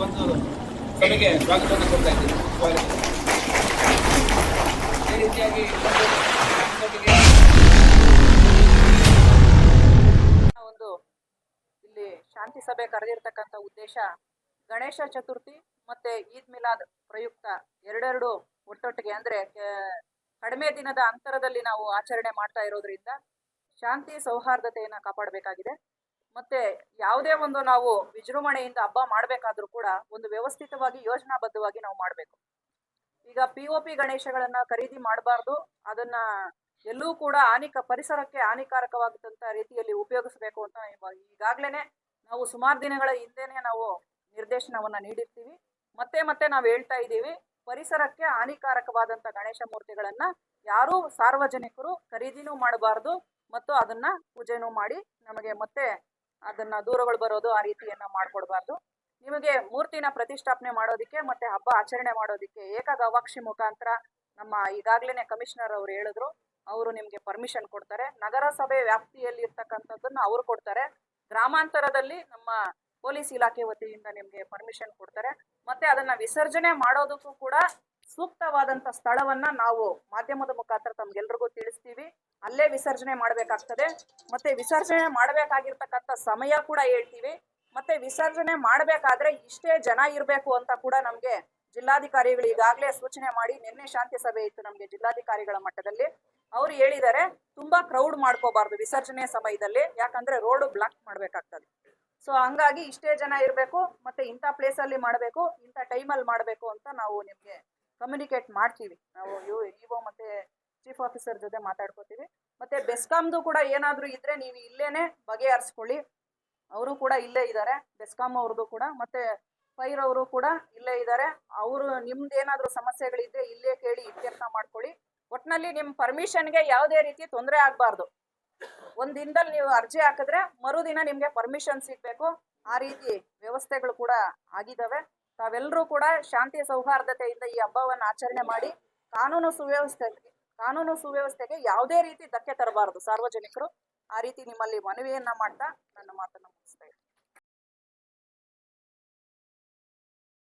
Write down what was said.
ಒಂದು ಸಭೆಗೆ ಸ್ವಾಗತವನ್ನು ಕೊಡ್ತಾ ಇದ್ದೀವಿ. ಅದೇ ರೀತಿಯಾಗಿ ಒಂದು ಇಲ್ಲಿ ಶಾಂತಿ ಸಭೆ ಕರೆದಿರ್ತಕ್ಕಂಥ ಉದ್ದೇಶ ಗಣೇಶ ಚತುರ್ಥಿ ಮತ್ತೆ ಈದ್ ಮಿಲಾದ್ ಪ್ರಯುಕ್ತ ಎರಡೆರಡು ಒಟ್ಟೊಟ್ಟಿಗೆ ಅಂದ್ರೆ ಕಡಿಮೆ ದಿನದ ಅಂತರದಲ್ಲಿ ನಾವು ಆಚರಣೆ ಮಾಡ್ತಾ ಇರೋದ್ರಿಂದ ಶಾಂತಿ ಸೌಹಾರ್ದತೆಯನ್ನ ಕಾಪಾಡಬೇಕಾಗಿದೆ. ಮತ್ತೆ ಯಾವುದೇ ಒಂದು ನಾವು ವಿಜೃಂಭಣೆಯಿಂದ ಹಬ್ಬ ಮಾಡಬೇಕಾದ್ರೂ ಕೂಡ ಒಂದು ವ್ಯವಸ್ಥಿತವಾಗಿ ಯೋಜನಾಬದ್ಧವಾಗಿ ನಾವು ಮಾಡಬೇಕು. ಈಗ POP ಗಣೇಶಗಳನ್ನ ಖರೀದಿ ಮಾಡಬಾರ್ದು, ಅದನ್ನ ಎಲ್ಲೂ ಕೂಡ ಪರಿಸರಕ್ಕೆ ಹಾನಿಕಾರಕವಾಗದಂತ ರೀತಿಯಲ್ಲಿ ಉಪಯೋಗಿಸಬೇಕು ಅಂತ ಈಗಾಗ್ಲೇನೆ ನಾವು ಸುಮಾರು ದಿನಗಳ ಹಿಂದೆನೆ ನಾವು ನಿರ್ದೇಶನವನ್ನ ನೀಡಿರ್ತೀವಿ. ಮತ್ತೆ ನಾವು ಹೇಳ್ತಾ ಇದ್ದೀವಿ, ಪರಿಸರಕ್ಕೆ ಹಾನಿಕಾರಕವಾದಂತ ಗಣೇಶ ಮೂರ್ತಿಗಳನ್ನ ಯಾರೂ ಸಾರ್ವಜನಿಕರು ಖರೀದಿನೂ ಮಾಡಬಾರ್ದು ಮತ್ತು ಅದನ್ನ ಪೂಜೆನೂ ಮಾಡಿ ನಮಗೆ ಮತ್ತೆ ಅದನ್ನ ದೂರುಗಳು ಬರೋದು ಆ ರೀತಿಯನ್ನ ಮಾಡ್ಕೊಡ್ಬಾರ್ದು. ನಿಮಗೆ ಮೂರ್ತಿನ ಪ್ರತಿಷ್ಠಾಪನೆ ಮಾಡೋದಿಕ್ಕೆ ಮತ್ತೆ ಹಬ್ಬ ಆಚರಣೆ ಮಾಡೋದಿಕ್ಕೆ ಏಕಗವಾಕ್ಷಿ ಮುಖಾಂತರ ನಮ್ಮ ಈಗಾಗ್ಲೇನೆ ಕಮಿಷನರ್ ಅವರು ಹೇಳಿದ್ರು, ಅವರು ನಿಮ್ಗೆ ಪರ್ಮಿಷನ್ ಕೊಡ್ತಾರೆ. ನಗರಸಭೆ ವ್ಯಾಪ್ತಿಯಲ್ಲಿ ಇರ್ತಕ್ಕಂಥದ್ದನ್ನ ಅವ್ರು ಕೊಡ್ತಾರೆ. ಗ್ರಾಮಾಂತರದಲ್ಲಿ ನಮ್ಮ ಪೊಲೀಸ್ ಇಲಾಖೆ ವತಿಯಿಂದ ನಿಮ್ಗೆ ಪರ್ಮಿಷನ್ ಕೊಡ್ತಾರೆ. ಮತ್ತೆ ಅದನ್ನ ವಿಸರ್ಜನೆ ಮಾಡೋದಕ್ಕೂ ಕೂಡ ಸೂಕ್ತವಾದಂತ ಸ್ಥಳವನ್ನ ನಾವು ಮಾಧ್ಯಮದ ಮುಖಾಂತರ ತಮ್ಗೆಲ್ರಿಗೂ ತಿಳಿಸ್ತೀವಿ. ಅಲ್ಲೇ ವಿಸರ್ಜನೆ ಮಾಡ್ಬೇಕಾಗ್ತದೆ. ಮತ್ತೆ ವಿಸರ್ಜನೆ ಮಾಡ್ಬೇಕಾಗಿರ್ತಕ್ಕಂಥ ಸಮಯ ಕೂಡ ಹೇಳ್ತೀವಿ. ಮತ್ತೆ ವಿಸರ್ಜನೆ ಮಾಡ್ಬೇಕಾದ್ರೆ ಇಷ್ಟೇ ಜನ ಇರ್ಬೇಕು ಅಂತ ಕೂಡ ನಮ್ಗೆ ಜಿಲ್ಲಾಧಿಕಾರಿಗಳು ಈಗಾಗಲೇ ಸೂಚನೆ ಮಾಡಿ, ನಿನ್ನೆ ಶಾಂತಿ ಸಭೆ ಇತ್ತು ನಮ್ಗೆ ಜಿಲ್ಲಾಧಿಕಾರಿಗಳ ಮಟ್ಟದಲ್ಲಿ. ಅವ್ರು ಹೇಳಿದ್ದಾರೆ, ತುಂಬಾ ಕ್ರೌಡ್ ಮಾಡ್ಕೋಬಾರ್ದು ವಿಸರ್ಜನೆ ಸಮಯದಲ್ಲಿ, ಯಾಕಂದ್ರೆ ರೋಡ್ ಬ್ಲಾಕ್ ಮಾಡ್ಬೇಕಾಗ್ತದೆ. ಸೊ ಹಂಗಾಗಿ ಇಷ್ಟೇ ಜನ ಇರಬೇಕು, ಮತ್ತೆ ಇಂಥ ಪ್ಲೇಸ್ ಅಲ್ಲಿ ಮಾಡಬೇಕು, ಇಂಥ ಟೈಮಲ್ಲಿ ಮಾಡಬೇಕು ಅಂತ ನಾವು ನಿಮ್ಗೆ ಕಮ್ಯುನಿಕೇಟ್ ಮಾಡ್ತೀವಿ. ನಾವು ಇಒ ಮತ್ತೆ ಚೀಫ್ ಆಫೀಸರ್ ಜೊತೆ ಮಾತಾಡ್ಕೋತೀವಿ. ಮತ್ತೆ ಬೆಸ್ಕಾಂದು ಕೂಡ ಏನಾದ್ರೂ ಇದ್ರೆ ನೀವು ಇಲ್ಲೇನೆ ಬಗೆಹರಿಸ್ಕೊಳ್ಳಿ. ಅವರು ಕೂಡ ಇಲ್ಲೇ ಇದ್ದಾರೆ, ಬೆಸ್ಕಾಂ ಅವ್ರದ್ದು ಕೂಡ. ಮತ್ತೆ ಫೈರ್ ಅವರು ಕೂಡ ಇಲ್ಲೇ ಇದ್ದಾರೆ. ಅವರು ನಿಮ್ದು ಏನಾದ್ರೂ ಸಮಸ್ಯೆಗಳಿದ್ರೆ ಇಲ್ಲೇ ಕೇಳಿ ಇತ್ಯರ್ಥ ಮಾಡ್ಕೊಳ್ಳಿ. ಒಟ್ನಲ್ಲಿ ನಿಮ್ ಪರ್ಮಿಷನ್ಗೆ ಯಾವುದೇ ರೀತಿ ತೊಂದರೆ ಆಗ್ಬಾರ್ದು. ಒಂದ್ ದಿನದಲ್ಲಿ ನೀವು ಅರ್ಜಿ ಹಾಕಿದ್ರೆ ಮರುದಿನ ನಿಮ್ಗೆ ಪರ್ಮಿಷನ್ ಸಿಗ್ಬೇಕು. ಆ ರೀತಿ ವ್ಯವಸ್ಥೆಗಳು ಕೂಡ ಆಗಿದ್ದಾವೆ. ತಾವೆಲ್ಲರೂ ಕೂಡ ಶಾಂತಿ ಸೌಹಾರ್ದತೆಯಿಂದ ಈ ಹಬ್ಬವನ್ನು ಆಚರಣೆ ಮಾಡಿ ಕಾನೂನು ಸುವ್ಯವಸ್ಥೆಗೆ ಯಾವುದೇ ರೀತಿ ಧಕ್ಕೆ ತರಬಾರದು ಸಾರ್ವಜನಿಕರು. ಆ ರೀತಿ ನಿಮ್ಮಲ್ಲಿ ಮನವಿಯನ್ನ ಮಾಡ್ತಾ ನನ್ನ ಮಾತನ್ನು